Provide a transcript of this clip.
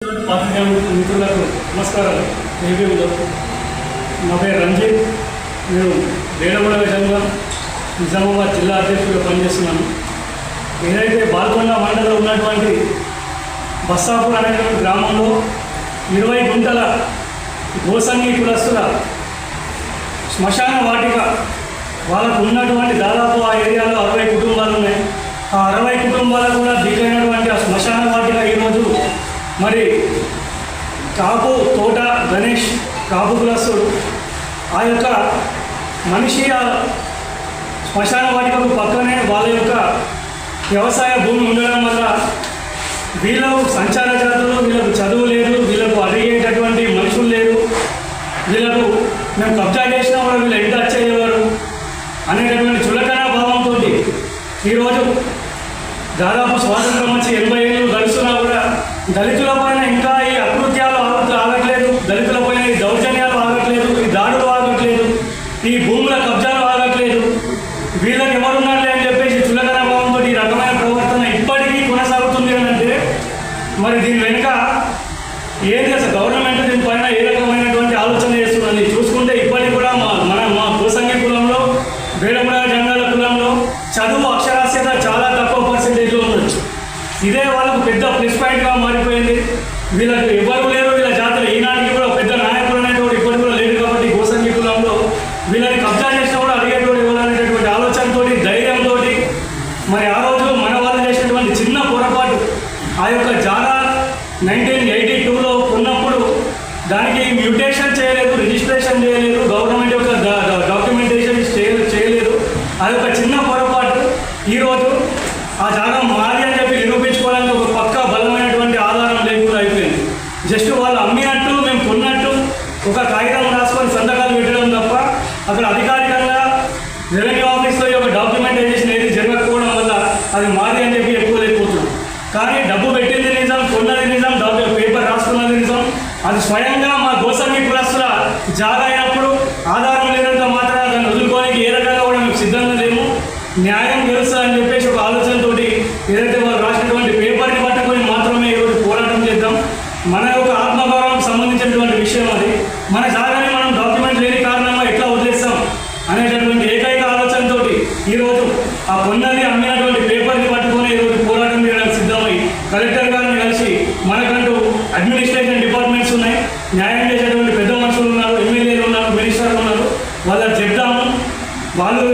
మిత్రులకు నమస్కారం. ఏపీలో నా పేరు రంజిత్. నేను వేడగూడ విధంగా నిజామాబాద్ జిల్లా అధ్యక్షుడిగా పనిచేస్తున్నాను. ఏదైతే బాల్కొండ మండలంలో ఉన్నటువంటి బస్సాపూర్ అనేటువంటి గ్రామంలో 20 గుంటల గోసంగి కులస్తుల శ్మశాన వాటిక వాళ్ళకు ఉన్నటువంటి దాదాపు ఆ ఏరియాలో 60 కుటుంబాలు ఉన్నాయి. ఆ 60 కుటుంబాలకు కూడా దిగైనటువంటి ఆ శ్మశాన వాటిక ఈరోజు మరి కాపు తోట గణేష్ కాపు కులస్తుడు ఆ యొక్క మనిషి ఆ శ్మశాన వాటికకు పక్కనే వాళ్ళ యొక్క వ్యవసాయ భూమి ఉండడం వల్ల వీళ్ళకు సంచార జాతులు, వీళ్ళకు చదువు లేదు, వీళ్ళకు అడిగేటటువంటి మనుషులు లేరు, వీళ్ళకు మేము కబ్జా చేసినా కూడా వీళ్ళు ఎంత వచ్చేవారు అనేటటువంటి చులకన భావంతో ఈరోజు దాదాపు స్వాతంత్రం వచ్చి 80 ఏళ్ళు గడుస్తున్నా కూడా దళితుల పైన ఇంకా ఈ అకృత్యాలు ఆగట్లేదు, దళితుల పైన ఈ దౌర్జన్యాలు ఆగట్లేదు, ఈ దాడులు ఆగట్లేదు, ఈ భూముల కబ్జాలు ఆగట్లేదు. వీళ్ళకి ఎవరున్నారులే అని చెప్పేసి చులకన భావంతో ఈ రకమైన ప్రవర్తన ఇప్పటికీ కొనసాగుతుంది అని అంటే మరి దీని వెనుక ఏది అసలు గవర్నమెంట్ దీనిపైన ఏ రకమైనటువంటి ఆలోచన చేస్తున్నది చూసుకుంటే ఇప్పటికి కూడా మా గోసంగి కులంలో, వేడగూడ జంగాల కులంలో చదువు అక్షరాస్యత చాలా తక్కువ పర్సెంటేజ్లో ఉండొచ్చు. ఇదే వాళ్ళకు పెద్ద ప్లస్ పాయింట్గా మారిపోయింది. వీళ్ళకి ఎవరు లేరు, వీళ్ళ జాతులు ఈనాటికి కూడా పెద్ద నాయకులు అనేటువంటి ఇప్పటికి కూడా లేరు. కాబట్టి గోసంగి కులంలో వీళ్ళని కబ్జా చేసినా కూడా అడిగేటువంటి ఇవ్వాలనేటటువంటి ఆలోచనతో, ధైర్యంతో మరి ఆ రోజు మన వాళ్ళు చేసినటువంటి చిన్న పొరపాటు ఆ యొక్క జాగా 1982లో ఉన్నప్పుడు దానికి మ్యూటేషన్ చేయలేదు, రిజిస్ట్రేషన్ చేయలేదు, గవర్నమెంట్ యొక్క డాక్యుమెంటేషన్ చేయలేదు. ఆ యొక్క చిన్న పొరపాటు ఈరోజు ఆ జాగా మారి అని చెప్పి నిరూపించుకోవడానికి ఒక పక్కా బలమైనటువంటి ఆధారం లేకుండా అయిపోయింది. జస్ట్ వాళ్ళు అమ్మినట్టు, మేము కొన్నట్టు ఒక కాగితం రాసుకొని సంతకాలు పెట్టడం తప్ప అక్కడ అధికారికంగా రెవెన్యూ ఆఫీస్లో యొక్క డాక్యుమెంటేషన్ ఏది జరగకపోవడం వల్ల అది మారి అని చెప్పి చెప్పుకోలేకపోతున్నాం. కానీ డబ్బు పెట్టింది నిజం, కొన్నది నిజం, పేపర్ రాసుకున్నది నిజం. అది స్వయంగా మా గోసంగి కులస్తుల జాగా అయినప్పుడు ఆధారం లేనంత మాత్రం దాన్ని వదులుకోనికి ఏ రకంగా కూడా మేము సిద్ధంగా లేము. న్యాయం తెలుస్తా అని చెప్పేసి ఒక ఆలోచనతో ఏదైతే వాళ్ళు రాసినటువంటి పేపర్ని పట్టుకొని మాత్రమే ఈరోజు పోరాటం చేద్దాం. మన యొక్క ఆత్మగౌరవం సంబంధించినటువంటి విషయం అది. మన జాగాని మనం డాక్యుమెంట్ లేని కారణంగా ఎట్లా వదిలేస్తాం అనేటటువంటి ఏకైక ఆలోచనతో ఈరోజు ఆ కొన్నది అమ్మినటువంటి పేపర్ని పట్టుకొని ఈరోజు పోరాటం చేయడానికి సిద్ధమై కలెక్టర్ గారిని కలిసి మనకంటూ అడ్మినిస్ట్రేషన్ డిపార్ట్మెంట్స్ ఉన్నాయి, న్యాయం చేసేటువంటి పెద్ద మనుషులు ఉన్నారు, ఎమ్మెల్యేలు ఉన్నారు, మినిస్టర్లు ఉన్నారు, వాళ్ళకి చెప్తాము. వాళ్ళు